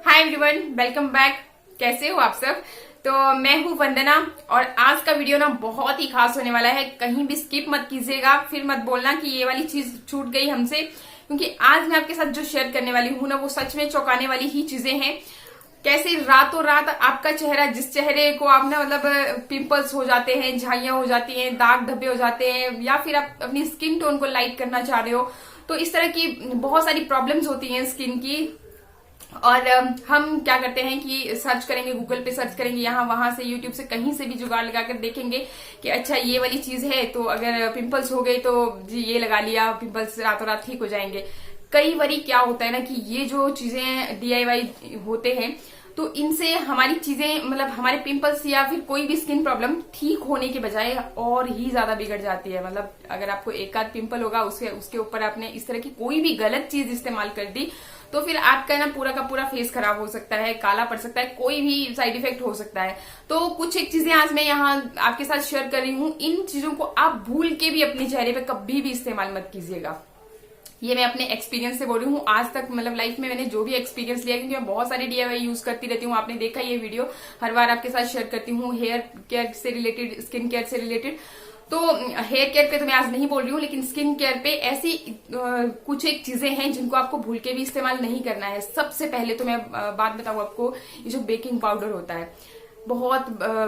Hi everyone, welcome back. कैसे हो आप सब? तो मैं हूं वंदना और आज का वीडियो ना बहुत ही खास होने वाला है। कहीं भी स्किप मत कीजिएगा, फिर मत बोलना कि ये वाली चीज छूट गई हमसे, क्योंकि आज मैं आपके साथ जो शेयर करने वाली हूं ना वो सच में चौंकाने वाली ही चीजें हैं। कैसे रातों रात आपका चेहरा, जिस चेहरे को आप ना मतलब पिंपल्स हो जाते हैं, झाइयां हो जाती हैं, दाग धब्बे हो जाते हैं, या फिर आप अपनी स्किन टोन को लाइट करना चाह रहे हो, तो इस तरह की बहुत सारी प्रॉब्लम्स होती हैं स्किन की। और हम क्या करते हैं कि सर्च करेंगे, गूगल पे सर्च करेंगे, यहाँ वहां से यूट्यूब से कहीं से भी जुगाड़ लगाकर देखेंगे कि अच्छा ये वाली चीज है, तो अगर पिंपल्स हो गए तो जी ये लगा लिया, पिंपल्स रातों रात ठीक हो जाएंगे। कई बारी क्या होता है ना कि ये जो चीजें DIY होते हैं तो इनसे हमारी चीजें मतलब हमारे पिंपल्स या फिर कोई भी स्किन प्रॉब्लम ठीक होने के बजाय और ही ज्यादा बिगड़ जाती है। मतलब अगर आपको एक आध पिंपल होगा, उसके ऊपर आपने इस तरह की कोई भी गलत चीज इस्तेमाल कर दी तो फिर आपका ना पूरा का पूरा फेस खराब हो सकता है, काला पड़ सकता है, कोई भी साइड इफेक्ट हो सकता है। तो कुछ एक चीजें आज मैं यहाँ आपके साथ शेयर कर रही हूँ। इन चीजों को आप भूल के भी अपने चेहरे पे कभी भी इस्तेमाल मत कीजिएगा। ये मैं अपने एक्सपीरियंस से बोल रही हूँ। आज तक मतलब लाइफ में मैंने जो भी एक्सपीरियंस लिया, क्योंकि मैं बहुत सारे DIY यूज करती रहती हूँ। आपने देखा ये वीडियो हर बार आपके साथ शेयर करती हूँ, हेयर केयर से रिलेटेड, स्किन केयर से रिलेटेड। तो हेयर केयर पे तो मैं आज नहीं बोल रही हूँ, लेकिन स्किन केयर पे ऐसी कुछ एक चीजें हैं जिनको आपको भूल के भी इस्तेमाल नहीं करना है। सबसे पहले तो मैं बात बताऊँ आपको, ये जो बेकिंग पाउडर होता है, बहुत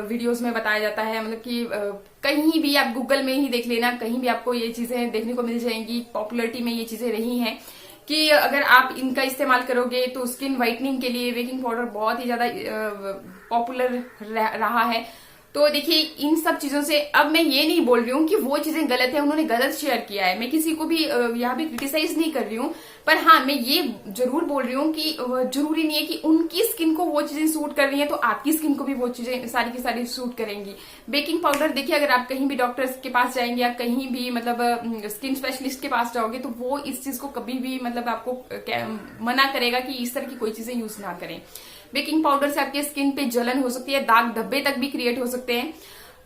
वीडियोस में बताया जाता है, मतलब कि कहीं भी आप गूगल में ही देख लेना, कहीं भी आपको ये चीजें देखने को मिल जाएंगी। पॉपुलरिटी में ये चीजें रही हैं कि अगर आप इनका इस्तेमाल करोगे तो स्किन व्हाइटनिंग के लिए बेकिंग पाउडर बहुत ही ज्यादा पॉपुलर रहा है। तो देखिए, इन सब चीजों से अब मैं ये नहीं बोल रही हूँ कि वो चीजें गलत है, उन्होंने गलत शेयर किया है, मैं किसी को भी यहाँ भी क्रिटिसाइज नहीं कर रही हूँ। पर हाँ, मैं ये जरूर बोल रही हूँ कि जरूरी नहीं है कि उनकी स्किन को वो चीजें सूट कर रही है तो आपकी स्किन को भी वो चीजें सारी की सारी सूट करेंगी। बेकिंग पाउडर देखिए, अगर आप कहीं भी डॉक्टर के पास जाएंगे या कहीं भी मतलब स्किन स्पेशलिस्ट के पास जाओगे तो वो इस चीज को कभी भी मतलब आपको मना करेगा कि इस तरह की कोई चीजें यूज ना करें। बेकिंग पाउडर से आपके स्किन पे जलन हो सकती है, दाग धब्बे तक भी क्रिएट हो सकते हैं।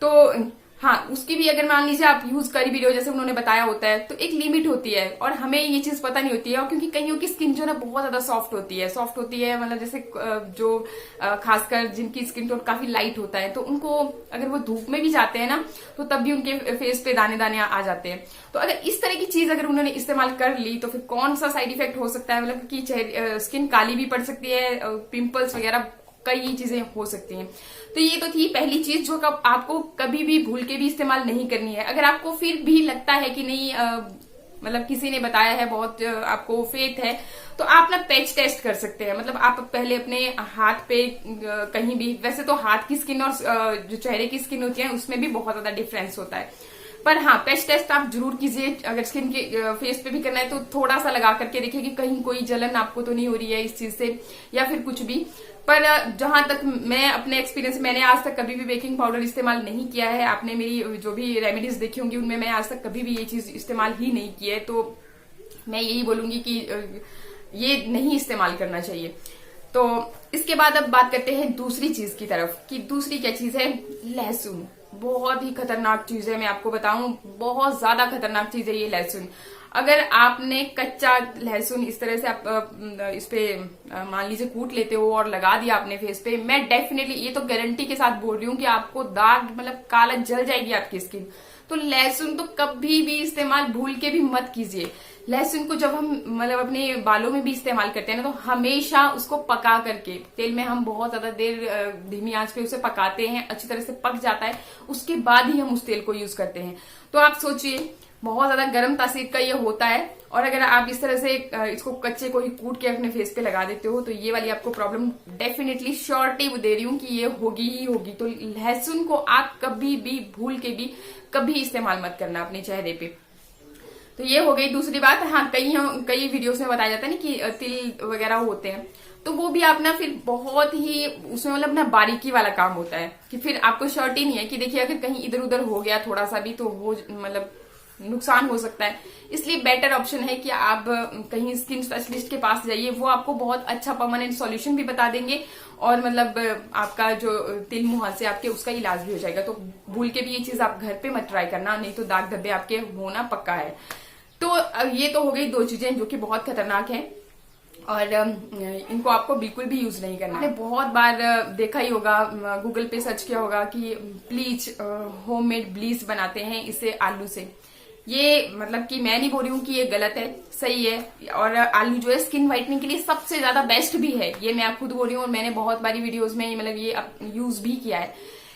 तो हाँ, उसकी भी अगर मान लीजिए आप यूज कर भी रहे हो जैसे उन्होंने बताया होता है, तो एक लिमिट होती है और हमें ये चीज पता नहीं होती है। और क्योंकि कईयों की स्किन जो है बहुत ज्यादा सॉफ्ट होती है, मतलब जैसे जो खासकर जिनकी स्किन टोन काफी लाइट होता है, तो उनको अगर वो धूप में भी जाते हैं ना तो तब भी उनके फेस पे दाने दाने आ जाते हैं। तो अगर इस तरह की चीज अगर उन्होंने इस्तेमाल कर ली तो फिर कौन सा साइड इफेक्ट हो सकता है, मतलब कि स्किन काली भी पड़ सकती है, पिंपल्स वगैरह कई चीजें हो सकती हैं। तो ये तो थी पहली चीज जो आपको कभी भी भूल के भी इस्तेमाल नहीं करनी है। अगर आपको फिर भी लगता है कि नहीं मतलब किसी ने बताया है, बहुत आपको फेथ है, तो आप ना पैच टेस्ट कर सकते हैं। मतलब आप पहले अपने हाथ पे कहीं भी, वैसे तो हाथ की स्किन और जो चेहरे की स्किन होती है उसमें भी बहुत ज्यादा डिफरेंस होता है, पर हाँ पैच टेस्ट आप जरूर कीजिए। अगर स्किन के फेस पे भी करना है तो थोड़ा सा लगा करके देखिए कि कहीं कोई जलन आपको तो नहीं हो रही है इस चीज से या फिर कुछ भी। पर जहां तक मैं अपने एक्सपीरियंस, मैंने आज तक कभी भी बेकिंग पाउडर इस्तेमाल नहीं किया है। आपने मेरी जो भी रेमेडीज देखी होंगी उनमें मैं आज तक कभी भी ये चीज इस्तेमाल ही नहीं की है, तो मैं यही बोलूंगी कि ये नहीं इस्तेमाल करना चाहिए। तो इसके बाद अब बात करते हैं दूसरी चीज की तरफ कि दूसरी क्या चीज है, लहसुन। बहुत ही खतरनाक चीज है, मैं आपको बताऊं, बहुत ज्यादा खतरनाक चीज है ये लहसुन। अगर आपने कच्चा लहसुन इस तरह से आप इस पे मान लीजिए कूट लेते हो और लगा दिया अपने फेस पे, मैं डेफिनेटली ये तो गारंटी के साथ बोल रही हूँ कि आपको दाग मतलब काला जल जाएगी आपकी स्किन। तो लहसुन तो कभी भी इस्तेमाल भूल के भी मत कीजिए। लहसुन को जब हम मतलब अपने बालों में भी इस्तेमाल करते हैं ना, तो हमेशा उसको पका करके, तेल में हम बहुत ज्यादा देर धीमी आंच पे उसे पकाते हैं, अच्छी तरह से पक जाता है, उसके बाद ही हम उस तेल को यूज करते हैं। तो आप सोचिए, बहुत ज्यादा गर्म तासीर का ये होता है, और अगर आप इस तरह से इसको कच्चे को ही कूट के अपने फेस पे लगा देते हो तो ये वाली आपको प्रॉब्लम डेफिनेटली श्योरिटी दे रही हूँ कि ये होगी ही होगी। तो लहसुन को आप कभी भी भूल के भी कभी इस्तेमाल मत करना अपने चेहरे पे। तो ये हो गई दूसरी बात। हाँ, कई वीडियोस में बताया जाता है ना कि तिल वगैरह होते हैं, तो वो भी आप ना फिर बहुत ही उसमें मतलब ना बारीकी वाला काम होता है कि फिर आपको श्योरिटी नहीं है कि देखिए अगर कहीं इधर उधर हो गया थोड़ा सा भी तो वो मतलब नुकसान हो सकता है। इसलिए बेटर ऑप्शन है कि आप कहीं स्किन स्पेशलिस्ट के पास जाइए, वो आपको बहुत अच्छा परमानेंट सॉल्यूशन भी बता देंगे और मतलब आपका जो तिल मुहासे आपके उसका इलाज भी हो जाएगा। तो भूल के भी ये चीज आप घर पे मत ट्राई करना, नहीं तो दाग धब्बे आपके होना पक्का है। तो ये तो हो गई दो चीजें जो कि बहुत खतरनाक है। और इनको आपको बिल्कुल भी यूज नहीं करना है। आपने बहुत बार देखा ही होगा, गूगल पे सर्च किया होगा कि ब्लीच, होममेड ब्लीच बनाते हैं इससे आलू से। ये मतलब कि मैं नहीं बोल रही हूँ कि ये गलत है, सही है। और आलू जो है स्किन व्हाइटनिंग के लिए सबसे ज्यादा बेस्ट भी है, ये मैं खुद बोल रही हूँ और मैंने बहुत बारी वीडियोस में मतलब ये यूज भी किया है।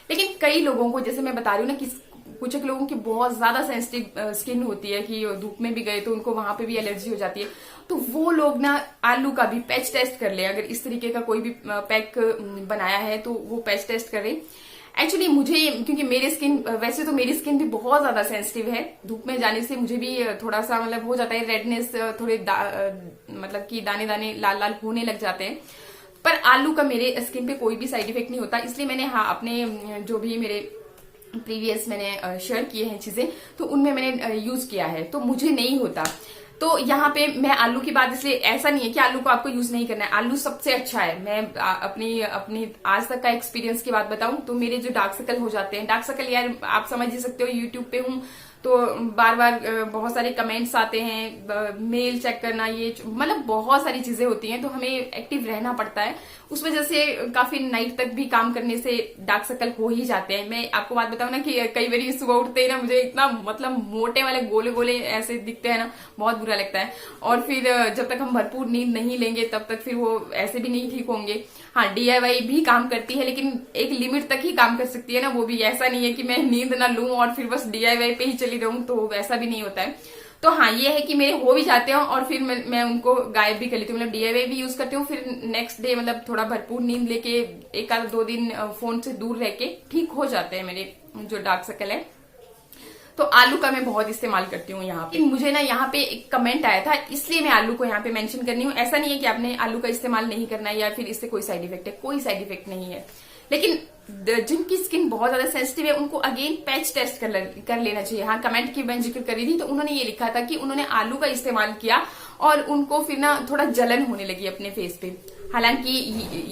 लेकिन कई लोगों को, जैसे मैं बता रही हूँ ना कि कुछ एक लोगों की बहुत ज्यादा सेंसिटिव स्किन होती है कि धूप में भी गए तो उनको वहां पे भी एलर्जी हो जाती है, तो वो लोग ना आलू का भी पैच टेस्ट कर ले। अगर इस तरीके का कोई भी पैक बनाया है तो वो पैच टेस्ट करें। एक्चुअली मुझे, क्योंकि मेरी स्किन, वैसे तो मेरी स्किन भी बहुत ज्यादा सेंसिटिव है, धूप में जाने से मुझे भी थोड़ा सा मतलब हो जाता है रेडनेस, थोड़े मतलब कि दाने दाने लाल लाल होने लग जाते हैं। पर आलू का मेरे स्किन पे कोई भी साइड इफेक्ट नहीं होता, इसलिए मैंने अपने जो भी मेरे प्रीवियस मैंने शेयर किए हैं चीजें, तो उनमें मैंने यूज किया है, तो मुझे नहीं होता। तो यहाँ पे मैं आलू की बात, इसलिए ऐसा नहीं है कि आलू को आपको यूज नहीं करना है, आलू सबसे अच्छा है। मैं अपनी आज तक का एक्सपीरियंस की बात बताऊं तो मेरे जो डार्क सर्कल हो जाते हैं, डार्क सर्कल यार आप समझ ही सकते हो, यूट्यूब पे हूं तो बार बार बहुत सारे कमेंट्स आते हैं, मेल चेक करना, ये मतलब बहुत सारी चीजें होती हैं, तो हमें एक्टिव रहना पड़ता है। उस वजह से काफी नाइट तक भी काम करने से डार्क सर्कल हो ही जाते हैं। मैं आपको बात बताऊं ना कि कई बार सुबह उठते ही ना मुझे इतना मतलब मोटे वाले गोले गोले ऐसे दिखते हैं ना, बहुत बुरा लगता है। और फिर जब तक हम भरपूर नींद नहीं लेंगे तब तक फिर वो ऐसे भी नहीं ठीक होंगे। हाँ, DIY भी काम करती है, लेकिन एक लिमिट तक ही काम कर सकती है ना, वो भी ऐसा नहीं है कि मैं नींद ना लूं और फिर बस DIY पे ही चली रहूं, तो वैसा भी नहीं होता है। तो हाँ, ये है कि मेरे हो भी जाते हैं और फिर मैं उनको गायब भी कर लेती हूँ, मतलब DIY भी यूज करती हूँ, फिर नेक्स्ट डे मतलब थोड़ा भरपूर नींद लेके 1-2 दिन फोन से दूर रह के ठीक हो जाते हैं मेरे जो डार्क सर्कल है। तो आलू का मैं बहुत इस्तेमाल करती हूँ यहाँ पे। मुझे ना यहाँ पे एक कमेंट आया था, इसलिए मैं आलू को यहाँ पे मेंशन करनी हूँ। ऐसा नहीं है कि आपने आलू का इस्तेमाल नहीं करना है या फिर इससे कोई साइड इफेक्ट है, कोई साइड इफेक्ट नहीं है। लेकिन जिनकी स्किन बहुत ज्यादा सेंसिटिव है उनको अगेन पैच टेस्ट कर लेना चाहिए। हाँ, कमेंट की मैं जिक्र करी थी तो उन्होंने ये लिखा था कि उन्होंने आलू का इस्तेमाल किया और उनको फिर ना थोड़ा जलन होने लगी अपने फेस पे। हालांकि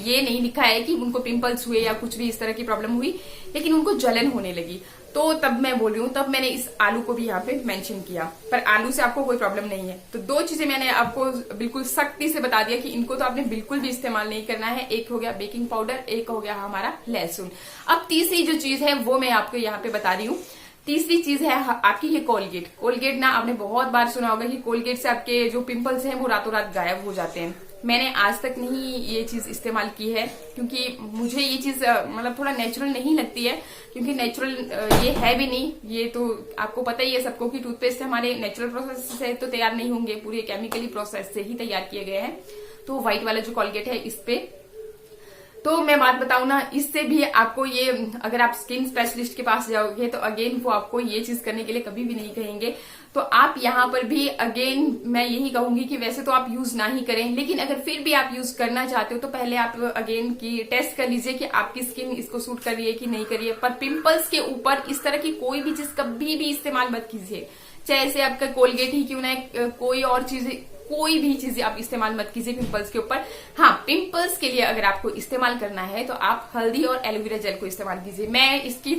ये नहीं लिखा है कि उनको पिंपल्स हुए या कुछ भी इस तरह की प्रॉब्लम हुई, लेकिन उनको जलन होने लगी। तो तब मैं बोल रही हूँ, तब मैंने इस आलू को भी यहाँ पे मेंशन किया। पर आलू से आपको कोई प्रॉब्लम नहीं है। तो 2 चीजें मैंने आपको बिल्कुल सख्ती से बता दिया कि इनको तो आपने बिल्कुल भी इस्तेमाल नहीं करना है। एक हो गया बेकिंग पाउडर, एक हो गया हमारा लहसुन। अब तीसरी जो चीज है वो मैं आपको यहाँ पे बता रही हूँ। तीसरी चीज है आपकी ये कोलगेट। कोलगेट ना आपने बहुत बार सुना होगा कि कोलगेट से आपके जो पिंपल्स हैं वो रातों रात गायब हो जाते हैं। मैंने आज तक नहीं ये चीज इस्तेमाल की है, क्योंकि मुझे ये चीज मतलब थोड़ा नेचुरल नहीं लगती है, क्योंकि नेचुरल ये है भी नहीं। ये तो आपको पता ही है सबको कि टूथपेस्ट हमारे नेचुरल प्रोसेस से तो तैयार नहीं होंगे, पूरे केमिकली प्रोसेस से ही तैयार किए गए हैं। तो व्हाइट वाला जो कोलगेट है इस पे, तो मैं बात बताऊं ना, इससे भी आपको ये, अगर आप स्किन स्पेशलिस्ट के पास जाओगे तो अगेन वो आपको ये चीज करने के लिए कभी भी नहीं कहेंगे। तो आप यहाँ पर भी अगेन मैं यही कहूंगी कि वैसे तो आप यूज ना ही करें, लेकिन अगर फिर भी आप यूज करना चाहते हो तो पहले आप अगेन की टेस्ट कर लीजिए कि आपकी स्किन इसको सूट कर रही है कि नहीं कर रही है। पर पिंपल्स के ऊपर इस तरह की कोई भी चीज कभी भी इस्तेमाल मत कीजिए, चाहे से आपका कोलगेट ही क्यों ना, कोई और चीज, कोई भी चीज आप इस्तेमाल मत कीजिए पिंपल्स के ऊपर। हाँ, पिंपल्स के लिए अगर आपको इस्तेमाल करना है तो आप हल्दी और एलोवेरा जेल को इस्तेमाल कीजिए।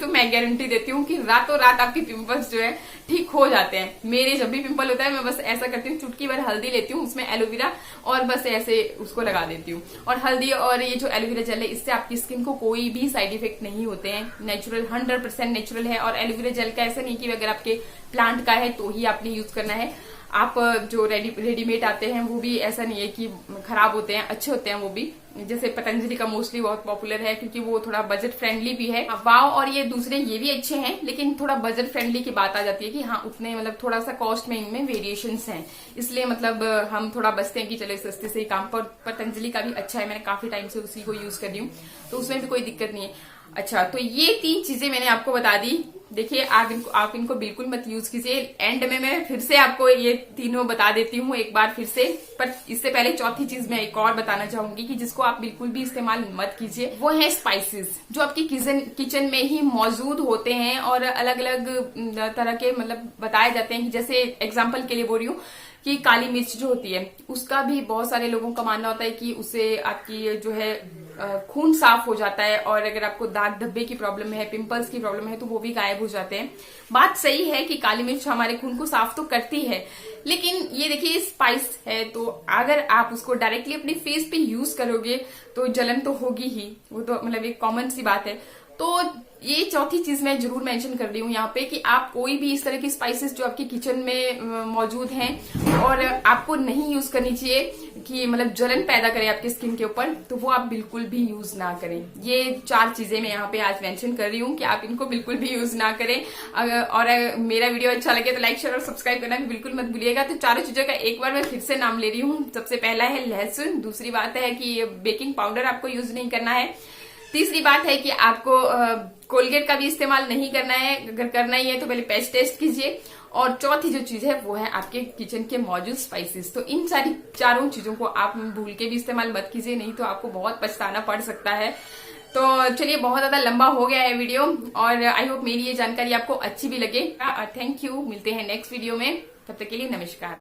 मैं गारंटी देती हूँ कि रातों रात आपके पिंपल्स जो है ठीक हो जाते हैं। मेरे जब भी पिंपल होता है मैं बस ऐसा करती हूँ, चुटकी भर हल्दी लेती हूँ, उसमें एलोवेरा और बस ऐसे उसको लगा देती हूँ। और हल्दी और ये जो एलोवेरा जेल है इससे आपकी स्किन को कोई भी साइड इफेक्ट नहीं होते हैं। नेचुरल, 100% नेचुरल है। और एलोवेरा जेल का ऐसा नहीं कि अगर आपके प्लांट का है तो ही आपने यूज करना है। आप जो रेडीमेड आते हैं वो भी ऐसा नहीं है कि खराब होते हैं, अच्छे होते हैं वो भी। जैसे पतंजलि का मोस्टली बहुत पॉपुलर है क्योंकि वो थोड़ा बजट फ्रेंडली भी है। वाव और ये दूसरे ये भी अच्छे हैं, लेकिन थोड़ा बजट फ्रेंडली की बात आ जाती है कि हाँ उतने मतलब थोड़ा सा कॉस्ट में इनमें वेरिएशंस हैं, इसलिए मतलब हम थोड़ा बचते हैं कि चले सस्ते से ही काम। पर पतंजलि का भी अच्छा है, मैंने काफी टाइम से उसी को यूज कर रही हूँ, तो उसमें भी कोई दिक्कत नहीं है। अच्छा, तो ये 3 चीजें मैंने आपको बता दी। देखिए आप इनको बिल्कुल मत यूज कीजिए। एंड में मैं फिर से आपको ये तीनों बता देती हूँ एक बार फिर से। पर इससे पहले चौथी चीज मैं एक और बताना चाहूंगी कि जिसको आप बिल्कुल भी इस्तेमाल मत कीजिए, वो है स्पाइसेस, जो आपकी किचन में ही मौजूद होते हैं और अलग अलग तरह के मतलब बताए जाते हैं। कि जैसे एग्जाम्पल के लिए बोल रही हूँ कि काली मिर्च जो होती है उसका भी बहुत सारे लोगों का मानना होता है कि उससे आपकी जो है खून साफ हो जाता है, और अगर आपको दाग धब्बे की प्रॉब्लम है, पिंपल्स की प्रॉब्लम है, तो वो भी गायब हो जाते हैं। बात सही है कि काली मिर्च हमारे खून को साफ तो करती है, लेकिन ये देखिए स्पाइस है, तो अगर आप उसको डायरेक्टली अपने फेस पे यूज करोगे तो जलन तो होगी ही, वो तो मतलब एक कॉमन सी बात है। तो ये चौथी चीज मैं जरूर मेंशन कर रही हूँ यहाँ पे कि आप कोई भी इस तरह की स्पाइसेस जो आपके किचन में मौजूद हैं और आपको नहीं यूज करनी चाहिए कि मतलब जलन पैदा करे आपके स्किन के ऊपर, तो वो आप बिल्कुल भी यूज ना करें। ये 4 चीजें मैं यहाँ पे आज मेंशन कर रही हूँ कि आप इनको बिल्कुल भी यूज ना करें। और मेरा वीडियो अच्छा लगे तो लाइक शेयर और सब्सक्राइब करना भी बिल्कुल मत भूलिएगा। तो चारों चीजों का एक बार मैं फिर से नाम ले रही हूँ। सबसे पहला है लहसुन, दूसरी बात है कि बेकिंग पाउडर आपको यूज नहीं करना है, तीसरी बात है कि आपको कोलगेट का भी इस्तेमाल नहीं करना है, अगर करना ही है तो पहले पेस्ट टेस्ट कीजिए, और चौथी जो चीज है वो है आपके किचन के मौजूद स्पाइसेस। तो इन सारी चारों चीजों को आप भूल के भी इस्तेमाल मत कीजिए, नहीं तो आपको बहुत पछताना पड़ सकता है। तो चलिए, बहुत ज्यादा लंबा हो गया है वीडियो, और आई होप मेरी ये जानकारी आपको अच्छी भी लगे। थैंक यू, मिलते हैं नेक्स्ट वीडियो में, तब तक के लिए नमस्कार।